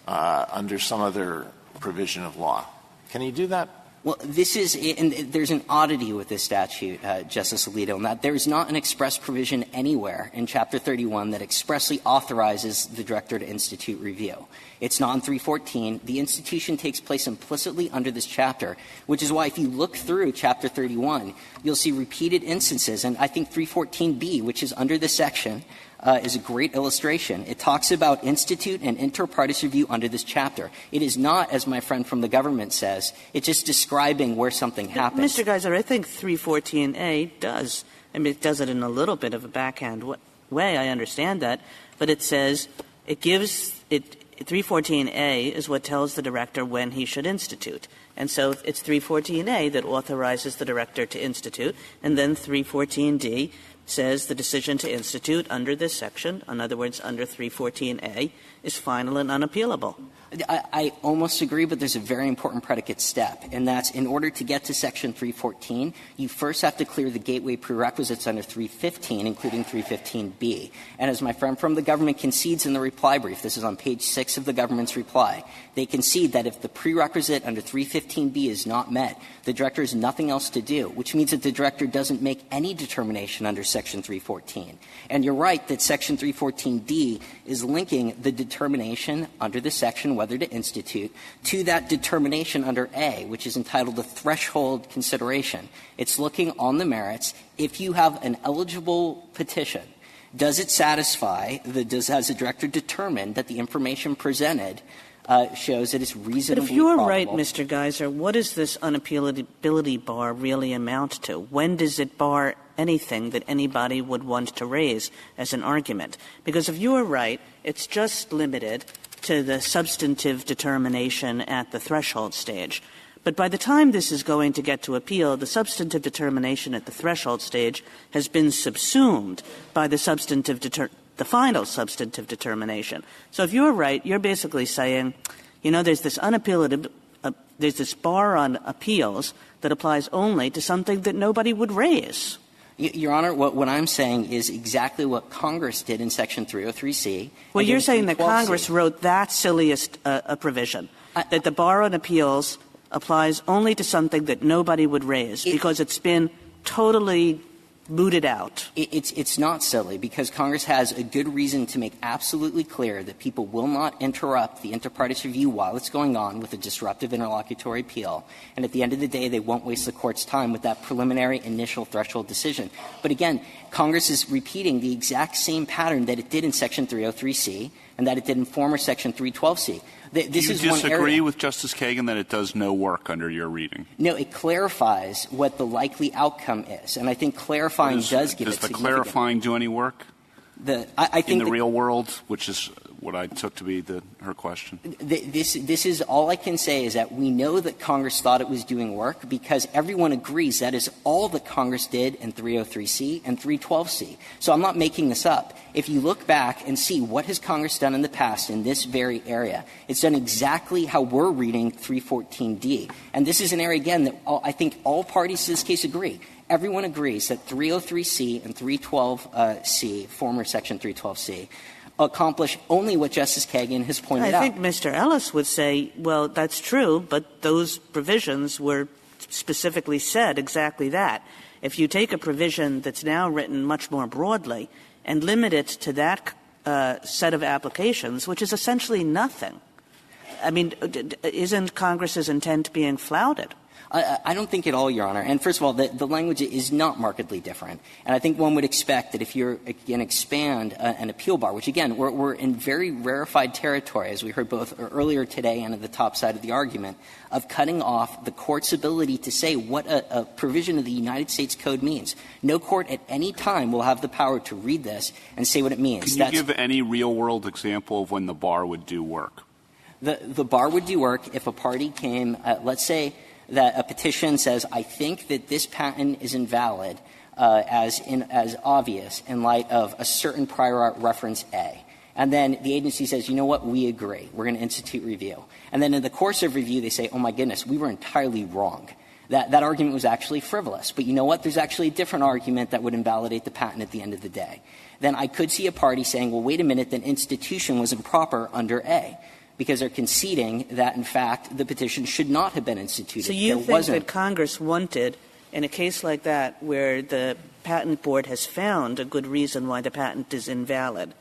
under some other provision of law. Can he do that? Well, this is – and there's an oddity with this statute, Justice Alito, in that there is not an express provision anywhere in Chapter 31 that expressly authorizes the director to institute review. It's not in 314. The institution takes place implicitly under this chapter, which is why if you look through Chapter 31, you'll see repeated instances. And I think 314B, which is under this section, is a great illustration. It talks about institute and inter partes review under this chapter. It is not, as my friend from the government says, it's just describing where something happens. Mr. Geiser, I think 314A does. It does it in a little bit of a backhand way. I understand that. But it says it gives – 314A is what tells the director when he should institute. And so it's 314A that authorizes the director to institute, and then 314D says the decision to institute under this section, in other words, under 314A, is final and unappealable. I almost agree, but there's a very important predicate step, and that's in order to get to Section 314, you first have to clear the gateway prerequisites under 315, including 315B. And as my friend from the government concedes in the reply brief, this is on page 6 of the government's reply, they concede that if the prerequisite under 315B is not met, the director has nothing else to do, which means that the director doesn't make any determination under Section 314. And you're right that Section 314D is linking the determination under the section whether to institute to that determination under A, which is entitled the threshold consideration. It's looking on the merits. If you have an eligible petition, does it satisfy has the director determined that the information presented shows that it's reasonably But if you're probable. right, Mr. Geiser, what does this unappealability bar really amount to? When does it bar anything that anybody would want to raise as an argument? Because if you're right, it's just limited to the substantive determination at the threshold stage. But by the time this is going to get to appeal, the substantive determination at the threshold stage has been subsumed by the the final substantive determination. So if you're right, you're basically saying, there's this there's this bar on appeals that applies only to something that nobody would raise. Your Honor, what I'm saying is exactly what Congress did in Section 303C. Well, you're saying that Congress wrote that silliest provision, that the bar on appeals applies only to something that nobody would raise because it's been totally mooted out. It's not silly, because Congress has a good reason to make absolutely clear that people will not interrupt the inter partes review while it's going on with a disruptive interlocutory appeal. And at the end of the day, they won't waste the Court's time with that preliminary initial threshold decision. But again, Congress is repeating the exact same pattern that it did in Section 303C and that it did in former Section 312C. Do you disagree with Justice Kagan that it does no work under your reading? No, it clarifies what the likely outcome is. And I think clarifying does give it significance. Does the clarifying do any work? I think in the real world, which is what I took to be her question. This is all I can say is that we know that Congress thought it was doing work because everyone agrees that is all that Congress did in 303C and 312C. So I'm not making this up. If you look back and see what has Congress done in the past in this very area, it's done exactly how we're reading 314D. And this is an area, again, that I think all parties to this case agree. Everyone agrees that 303C and 312C, former Section 312C, accomplish only what Justice Kagan has pointed out. I think Mr. Ellis would say, well, that's true, but those provisions were specifically said exactly that. If you take a provision that's now written much more broadly and limit it to that set of applications, which is essentially nothing, I mean, isn't Congress's intent being flouted? I don't think at all, Your Honor. And first of all, the language is not markedly different. And I think one would expect that if you're going to expand an appeal bar, which, again, we're in very rarefied territory, as we heard both earlier today and at the top side of the argument, of cutting off the Court's ability to say what a provision of the United States Code means. No court at any time will have the power to read this and say what it means. Can you give any real-world example of when the bar would do work? The bar would do work if a party came, let's say, that a petition says, I think that this patent is invalid as obvious in light of a certain prior art reference A. And then the agency says, you know what, we agree. We're going to institute review. And then in the course of review, they say, oh, my goodness, we were entirely wrong. That argument was actually frivolous. But you know what? There's actually a different argument that would invalidate the patent at the end of the day. Then I could see a party saying, well, wait a minute, then institution was improper under A, because they're conceding that, in fact, the petition should not have been instituted. So you think that Congress wanted, in a case like that where the patent board has found a good reason why the patent is invalid,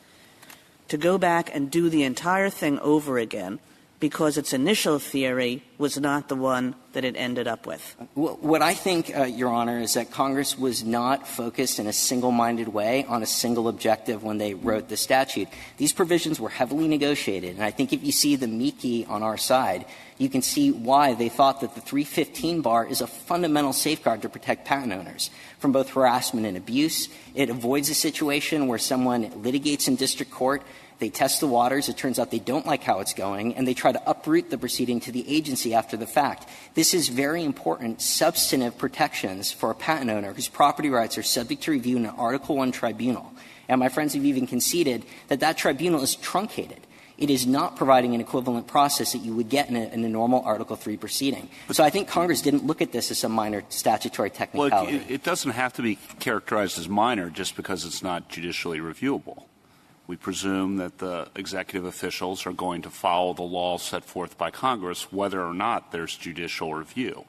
to go back and do the entire thing over again because its initial theory was not the one that it ended up with? What I think, Your Honor, is that Congress was not focused in a single-minded way on a single objective when they wrote the statute. These provisions were heavily negotiated, and I think if you see the Miki on our side, you can see why they thought that the 315 bar is a fundamental safeguard to protect patent owners from both harassment and abuse. It avoids a situation where someone litigates in district court. They test the waters. It turns out they don't like how it's going, and they try to uproot the proceeding to the agency after the fact. This is very important substantive protections for a patent owner whose property rights are subject to review in an Article I tribunal. And my friends have even conceded that that tribunal is truncated. It is not providing an equivalent process that you would get in a normal Article III proceeding. So I think Congress didn't look at this as some minor statutory technicality. Well, it doesn't have to be characterized as minor just because it's not judicially reviewable. We presume that the executive officials are going to follow the laws set forth by Congress, whether or not there's judicial review.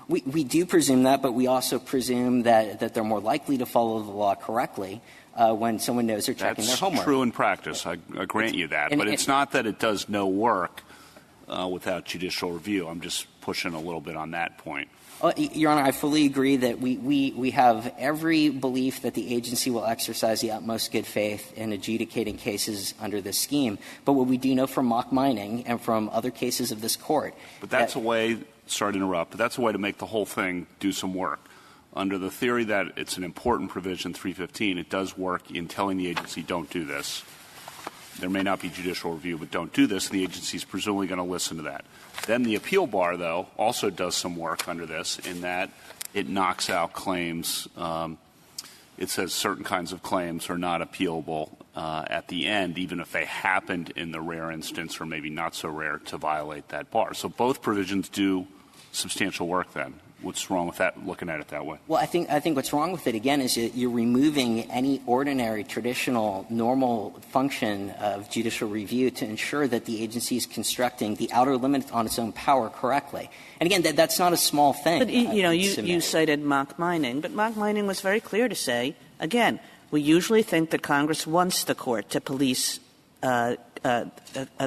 We do presume that, but we also presume that they're more likely to follow the law correctly when someone knows they're checking their homework. That's true in practice. I grant you that. But it's not that it does no work without judicial review. I'm just pushing a little bit on that point. Your Honor, I fully agree that we have every belief that the agency will exercise the utmost good faith in adjudicating cases under this scheme. But what we do know from mock mining and from other cases of this Court. But that's a way, sorry to interrupt, but that's a way to make the whole thing do some work. Under the theory that it's an important provision, 315, it does work in telling the agency don't do this. There may not be judicial review, but don't do this, and the agency is presumably going to listen to that. Then the appeal bar, though, also does some work under this in that it knocks out claims. It says certain kinds of claims are not appealable at the end, even if they happened in the rare instance or maybe not so rare to violate that bar. So both provisions do substantial work then. What's wrong with that, looking at it that way? Well, I think what's wrong with it, again, is you're removing any ordinary, traditional, normal function of judicial review to ensure that the agency is constructing the outer limit on its own power correctly. And again, that's not a small thing. But, you cited mock mining, but mock mining was very clear to say, again, we usually think that Congress wants the Court to police a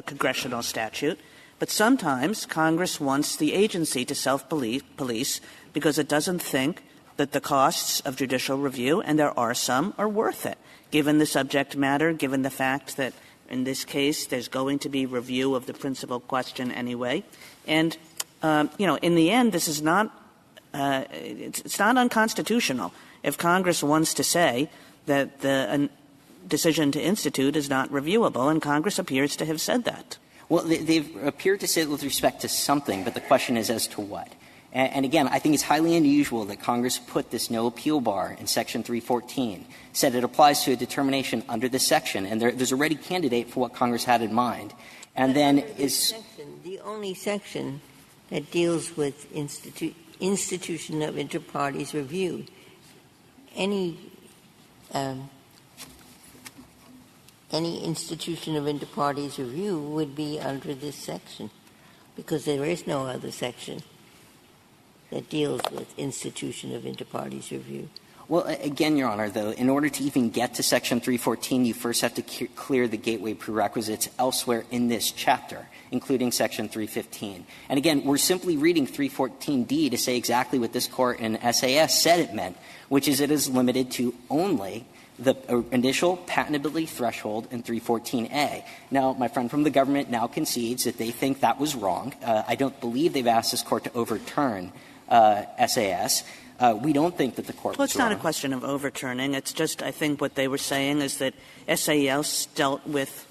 congressional statute. But sometimes Congress wants the agency to self-police because it doesn't think that the costs of judicial review, and there are some, are worth it, given the subject matter, given the fact that in this case there's going to be review of the principal question anyway. And, in the end, this is not it's not unconstitutional if Congress wants to say that the decision to institute is not reviewable, and Congress appears to have said that. Well, they've appeared to say it with respect to something, but the question is as to what. And again, I think it's highly unusual that Congress put this no appeal bar in Section 314, said it applies to a determination under this section, and there's a ready candidate for what Congress had in mind. And then is the only section that deals with institution of inter partes review. Any institution of inter partes review would be under this section, because there is no other section that deals with institution of inter partes review. Well, again, Your Honor, though, in order to even get to Section 314, you first have to clear the gateway prerequisites elsewhere in this chapter, including Section 315. And again, we're simply reading 314D to say exactly what this Court in SAS said it meant, which is it is limited to only the initial patentability threshold in 314A. Now, my friend from the government now concedes that they think that was wrong. I don't believe they've asked this Court to overturn SAS. We don't think that the Court was wrong. Well, it's not a question of overturning. It's just, I think what they were saying is that SAS dealt with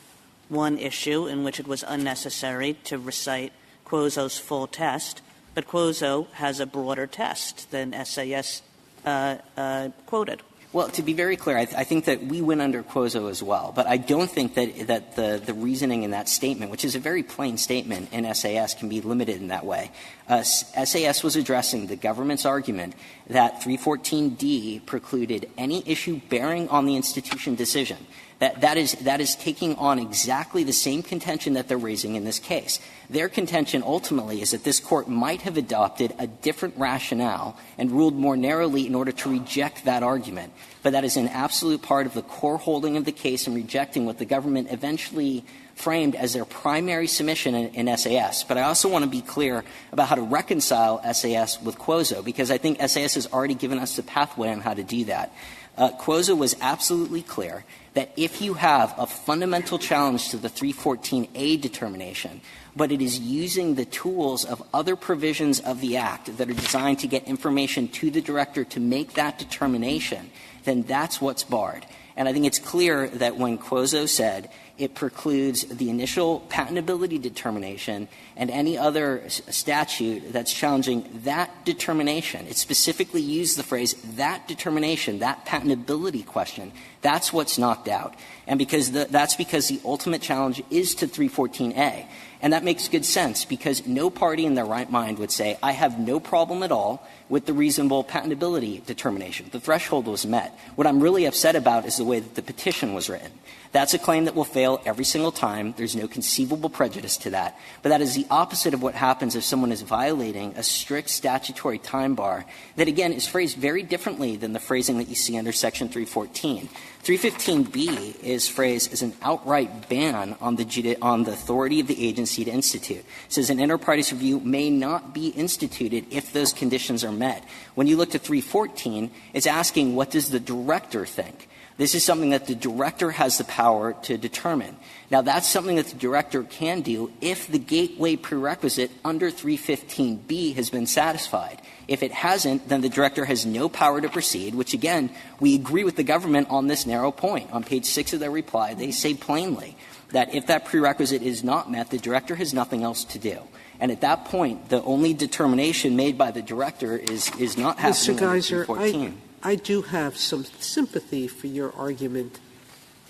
one issue in which it was unnecessary to recite Quozo's full test, but Quozo has a broader test than SAS quoted. Well, to be very clear, I think that we went under Quozo as well. But I don't think that the reasoning in that statement, which is a very plain statement in SAS, can be limited in that way. SAS was addressing the government's argument that 314D precluded any issue bearing on the institution decision. That is taking on exactly the same contention that they're raising in this case. Their contention ultimately is that this Court might have adopted a different rationale and ruled more narrowly in order to reject that argument. But that is an absolute part of the core holding of the case and rejecting what the government eventually framed as their primary submission in SAS. But I also want to be clear about how to reconcile SAS with Quozo, because I think SAS has already given us the pathway on how to do that. Quozo was absolutely clear that if you have a fundamental challenge to the 314A determination, but it is using the tools of other provisions of the Act that are designed to get information to the director to make that determination, then that's what's barred. And I think it's clear that when Quozo said, it precludes the initial patentability determination and any other statute that's challenging that determination. It specifically used the phrase that determination, that patentability question. That's what's knocked out. And that's because the ultimate challenge is to 314A. And that makes good sense because no party in their right mind would say, I have no problem at all with the reasonable patentability determination. The threshold was met. What I'm really upset about is the way that the petition was written. That's a claim that will fail every single time. There's no conceivable prejudice to that. But that is the opposite of what happens if someone is violating a strict statutory time bar that, again, is phrased very differently than the phrasing that you see under Section 314. 315B is phrased as an outright ban on the authority of the agency to institute. It says an inter partes review may not be instituted if those conditions are met. When you look to 314, it's asking what does the director think? This is something that the director has the power to determine. Now, that's something that the director can do if the gateway prerequisite under 315B has been satisfied. If it hasn't, then the director has no power to proceed, which, again, we agree with the government on this narrow point. On page 6 of their reply, they say plainly that if that prerequisite is not met, the director has nothing else to do. And at that point, the only determination made by the director is not happening under 314. I do have some sympathy for your argument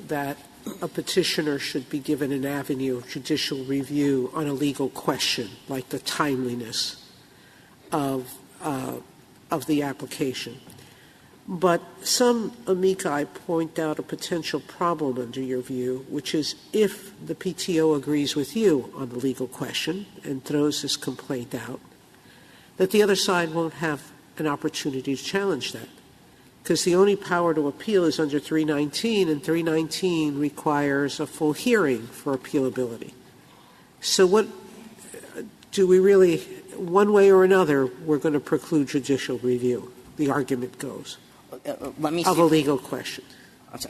that a petitioner should be given an avenue of judicial review on a legal question, like the timeliness of the application. But some amici point out a potential problem under your view, which is if the PTO agrees with you on the legal question and throws this complaint out, that the other side won't have an opportunity to challenge that. Because the only power to appeal is under 319, and 319 requires a full hearing for appealability. So what do we really, one way or another, we're going to preclude judicial review, the argument goes, of a legal question.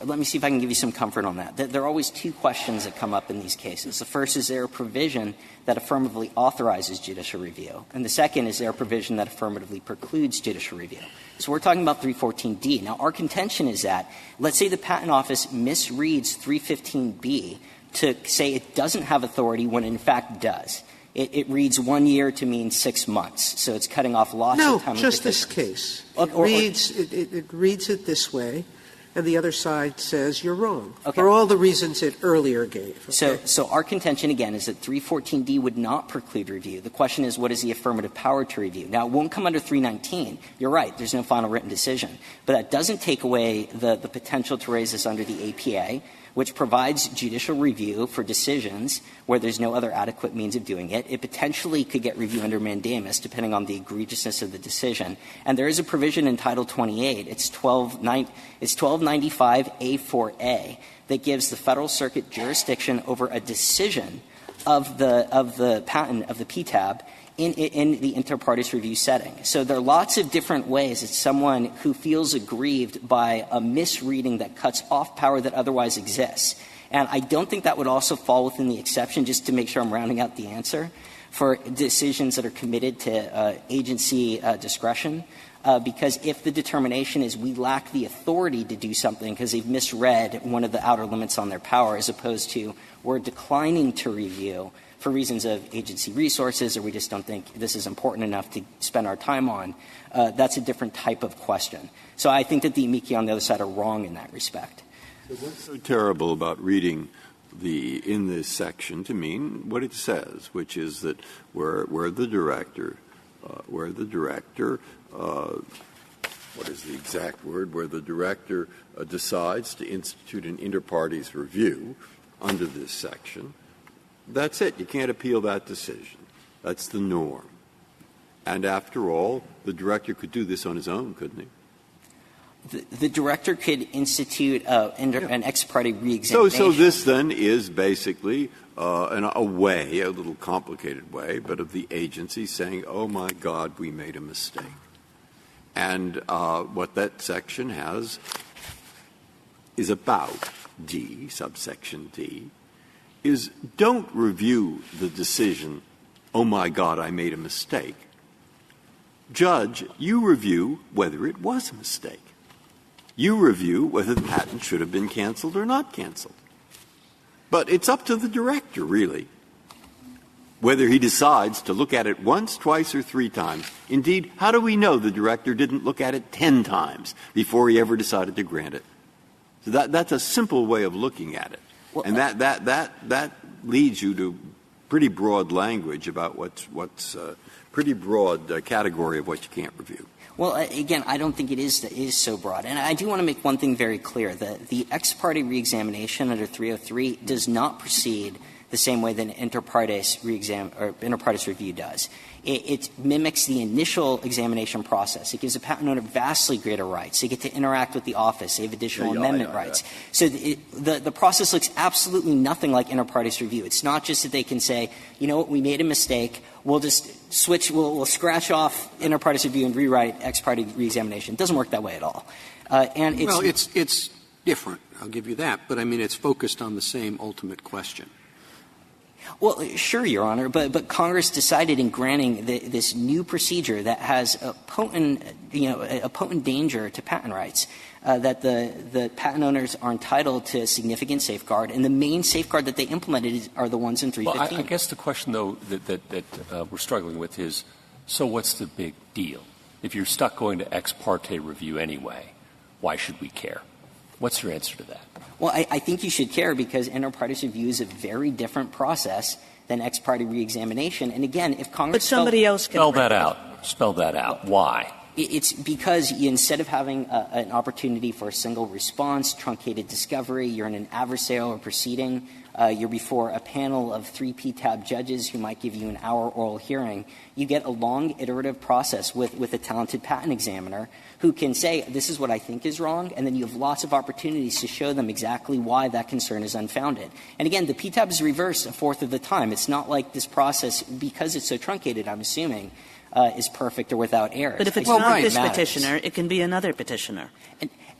Let me see if I can give you some comfort on that. There are always two questions that come up in these cases. The first is there a provision that affirmatively authorizes judicial review? And the second is there a provision that affirmatively precludes judicial review? So we're talking about 314D. Now, our contention is that, let's say the Patent Office misreads 315B to say it doesn't have authority when it in fact does. It reads 1 year to mean 6 months. So it's cutting off lots of time. No, just this case. It reads it this way. And the other side says you're wrong for all the reasons it earlier gave. Okay? So our contention, again, is that 314D would not preclude review. The question is, what is the affirmative power to review? Now, it won't come under 319. You're right. There's no final written decision. But that doesn't take away the potential to raise this under the APA, which provides judicial review for decisions where there's no other adequate means of doing it. It potentially could get review under mandamus, depending on the egregiousness of the decision. And there is a provision in Title 28. It's 1295A4A that gives the Federal Circuit jurisdiction over a decision of the patent of the PTAB in the inter partes review setting. So there are lots of different ways that someone who feels aggrieved by a misreading that cuts off power that otherwise exists. And I don't think that would also fall within the exception, just to make sure I'm rounding out the answer, for decisions that are committed to agency discretion. Because if the determination is we lack the authority to do something because they've misread one of the outer limits on their power, as opposed to we're declining to review for reasons of agency resources, or we just don't think this is important enough to spend our time on, that's a different type of question. So I think that the amici on the other side are wrong in that respect. So what's so terrible about reading in this section to mean what it says, which is that where the director, what is the exact word, where the director decides to institute an inter partes review under this section, that's it. You can't appeal that decision. That's the norm. And after all, the director could do this on his own, couldn't he? The director could institute an ex parte reexamination. So this then is basically a way, a little complicated way, but of the agency saying, oh, my God, we made a mistake. And what that section has is about D, subsection D, is don't review the decision, oh, my God, I made a mistake. Judge, you review whether it was a mistake. You review whether the patent should have been canceled or not canceled. But it's up to the director, really, whether he decides to look at it once, twice, or 3 times. Indeed, how do we know the director didn't look at it 10 times before he ever decided to grant it? So that's a simple way of looking at it. Well, and that leads you to pretty broad language about what's pretty broad category of what you can't review. Well, again, I don't think it is so broad. And I do want to make one thing very clear. The ex parte reexamination under 303 does not proceed the same way that an inter partes review does. It mimics the initial examination process. It gives a patent owner vastly greater rights. They get to interact with the office. They have additional amendment rights. So the process looks absolutely nothing like inter partes review. It's not just that they can say, you know what, we made a mistake. We'll just switch. We'll scratch off inter partes review and rewrite ex parte reexamination. It doesn't work that way at all. And it's different. I'll give you that. But I mean, it's focused on the same ultimate question. Well, sure, Your Honor, but Congress decided in granting this new procedure that has a potent danger to patent rights, that the patent owners are entitled to a significant safeguard, and the main safeguard that they implemented are the ones in 315. Well, I guess the question, though, that we're struggling with is, so what's the big deal? If you're stuck going to ex parte review anyway, why should we care? What's your answer to that? Well, I think you should care because inter partes review is a very different process than ex parte reexamination. And again, if Congress — But somebody else can — Spell that out. Why? It's because instead of having an opportunity for a single response, truncated discovery, you're in an adversarial or proceeding, you're before a panel of 3 PTAB judges who might give you an hour oral hearing, you get a long iterative process with a talented patent examiner who can say, this is what I think is wrong, and then you have lots of opportunities to show them exactly why that concern is unfounded. And again, the PTAB is reversed a fourth of the time. It's not like this process, because it's so truncated, I'm assuming, is perfect or without errors. But if it's not this petitioner, it can be another petitioner.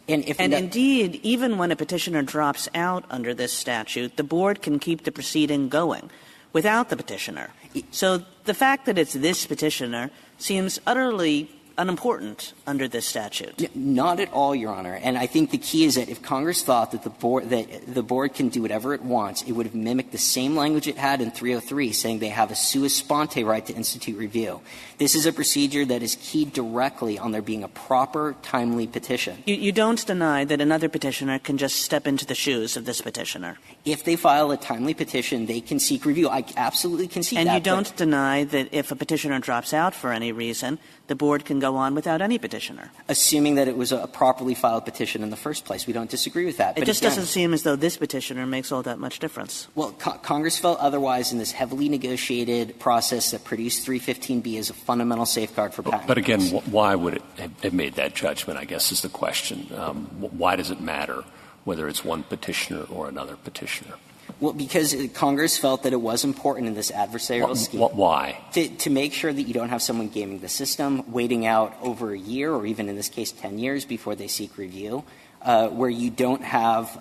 And indeed, even when a petitioner drops out under this statute, the board can keep the proceeding going without the petitioner. So the fact that it's this petitioner seems utterly unimportant under this statute. Not at all, Your Honor. And I think the key is that if Congress thought that the board can do whatever it wants, it would have mimicked the same language it had in 303, saying they have a sua sponte right to institute review. This is a procedure that is keyed directly on there being a proper, timely petition. You don't deny that another petitioner can just step into the shoes of this petitioner. If they file a timely petition, they can seek review. I absolutely concede that. And you don't deny that if a petitioner drops out for any reason, the board can go on without any petitioner. Assuming that it was a properly filed petition in the first place. We don't disagree with that. It just doesn't seem as though this petitioner makes all that much difference. Well, Congress felt otherwise in this heavily negotiated process that produced 315B as a fundamental safeguard for patent. But again, why would it have made that judgment, I guess, is the question. Why does it matter whether it's one petitioner or another petitioner? Well, because Congress felt that it was important in this adversarial scheme. Why? To make sure that you don't have someone gaming the system, waiting out over a year or even in this case 10 years before they seek review, where you don't have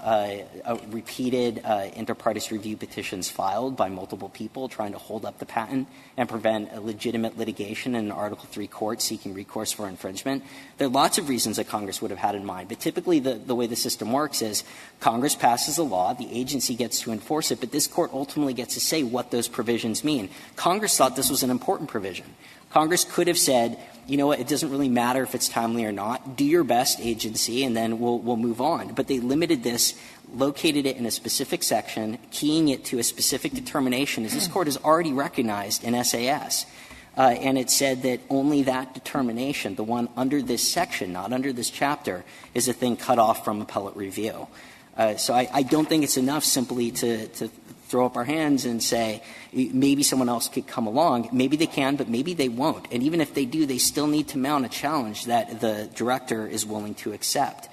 repeated inter partes review petitions filed by multiple people trying to hold up the patent and prevent a legitimate litigation in an Article III court seeking recourse for infringement. There are lots of reasons that Congress would have had in mind. But typically the way the system works is Congress passes a law, the agency gets to enforce it, but this court ultimately gets to say what those provisions mean. Congress thought this was an important provision. Congress could have said, you know what, it doesn't really matter if it's timely or not. Do your best, agency, and then we'll move on. But they limited this, located it in a specific section, keying it to a specific determination, as this Court has already recognized in SAS. And it said that only that determination, the one under this section, not under this chapter, is a thing cut off from appellate review. So I don't think it's enough simply to throw up our hands and say maybe someone else could come along. Maybe they can, but maybe they won't. And even if they do, they still need to mount a challenge that the director is willing to accept.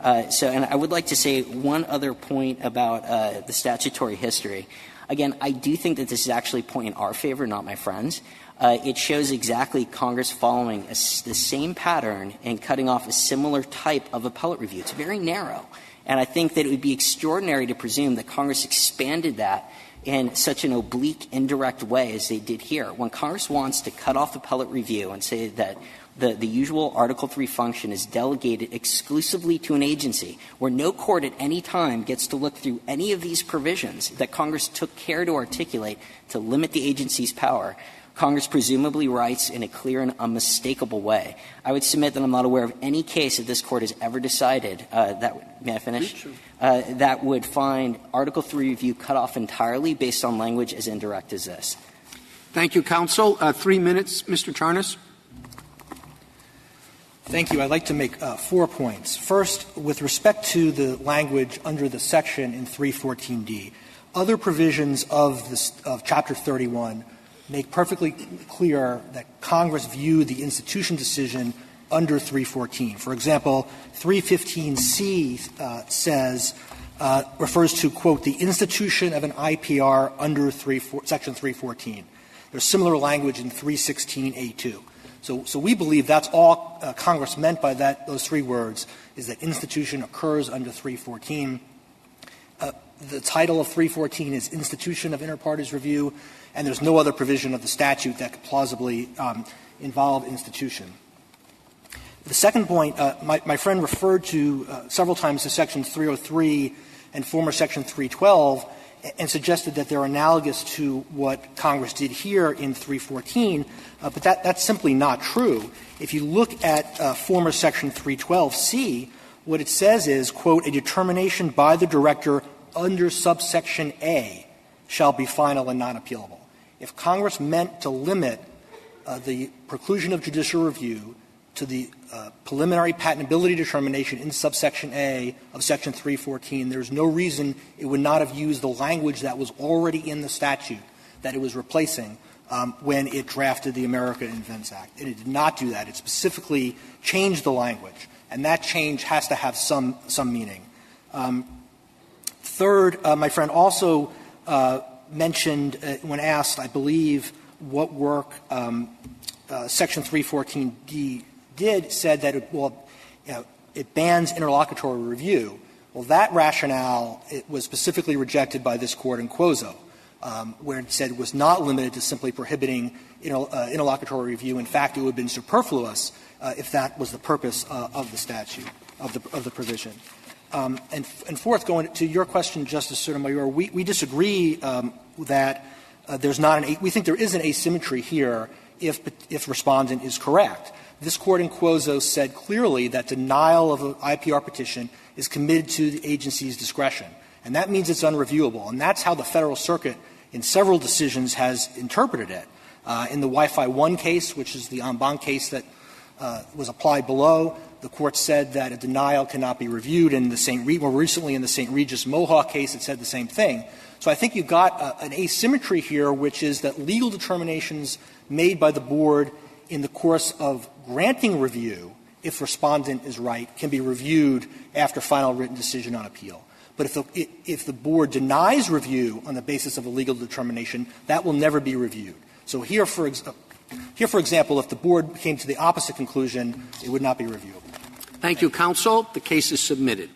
And I would like to say one other point about the statutory history. Again, I do think that this is actually a point in our favor, not my friends. It shows exactly Congress following the same pattern and cutting off a similar type of appellate review. It's very narrow. And I think that it would be extraordinary to presume that Congress expanded that in such an oblique, indirect way as they did here. When Congress wants to cut off appellate review and say that the usual Article III function is delegated exclusively to an agency, where no court at any time gets to look through any of these provisions that Congress took care to articulate to limit the agency's power, Congress presumably writes in a clear and unmistakable way. I would submit that I'm not aware of any case that this Court has ever decided may I finish? That would find Article III review cut off entirely based on language as indirect as this. Thank you, counsel. 3 minutes, Mr. Charnas. Thank you. I'd like to make 4 points. First, with respect to the language under the section in 314D, other provisions of Chapter 31 make perfectly clear that Congress viewed the institution decision under 314. For example, 315C refers to, quote, the institution of an IPR under Section 314. There's similar language in 316A2. So we believe that's all Congress meant by those 3 words, is that institution occurs under 314. The title of 314 is Institution of Inter Partes Review, and there's no other provision of the statute that could plausibly involve institution. The second point, my friend referred to several times to Section 303 and former Section 312 and suggested that they're analogous to what Congress did here in 314, but that's simply not true. If you look at former Section 312C, what it says is, quote, a determination by the director under subsection A shall be final and non-appealable. If Congress meant to limit the preclusion of judicial review to the preliminary patentability determination in subsection A of Section 314, there's no reason it would not have used the language that was already in the statute that it was replacing when it drafted the America Invents Act. And it did not do that. It specifically changed the language, and that change has to have some meaning. Third, my friend also mentioned, when asked, I believe, what work Section 314D did, said that it bans interlocutory review. Well, that rationale was specifically rejected by this Court in Quozo, where it said it was not limited to simply prohibiting interlocutory review. In fact, it would have been superfluous if that was the purpose of the statute, of the provision. And fourth, going to your question, Justice Sotomayor, we disagree that there's not we think there is an asymmetry here if Respondent is correct. This Court in Quozo said clearly that denial of an IPR petition is committed to the agency's discretion, and that means it's unreviewable. And that's how the Federal Circuit in several decisions has interpreted it. In the Wi-Fi 1 case, which is the en banc case that was applied below, the Court said that a denial cannot be reviewed. In the more recently in the St. Regis Mohawk case, it said the same thing. So I think you've got an asymmetry here, which is that legal determinations made by the Board in the course of granting review, if Respondent is right, can be reviewed after final written decision on appeal. But if the Board denies review on the basis of a legal determination, that will never be reviewed. So here, for example, if the Board came to the opposite conclusion, it would not be reviewable. Thank you, counsel. The case is submitted.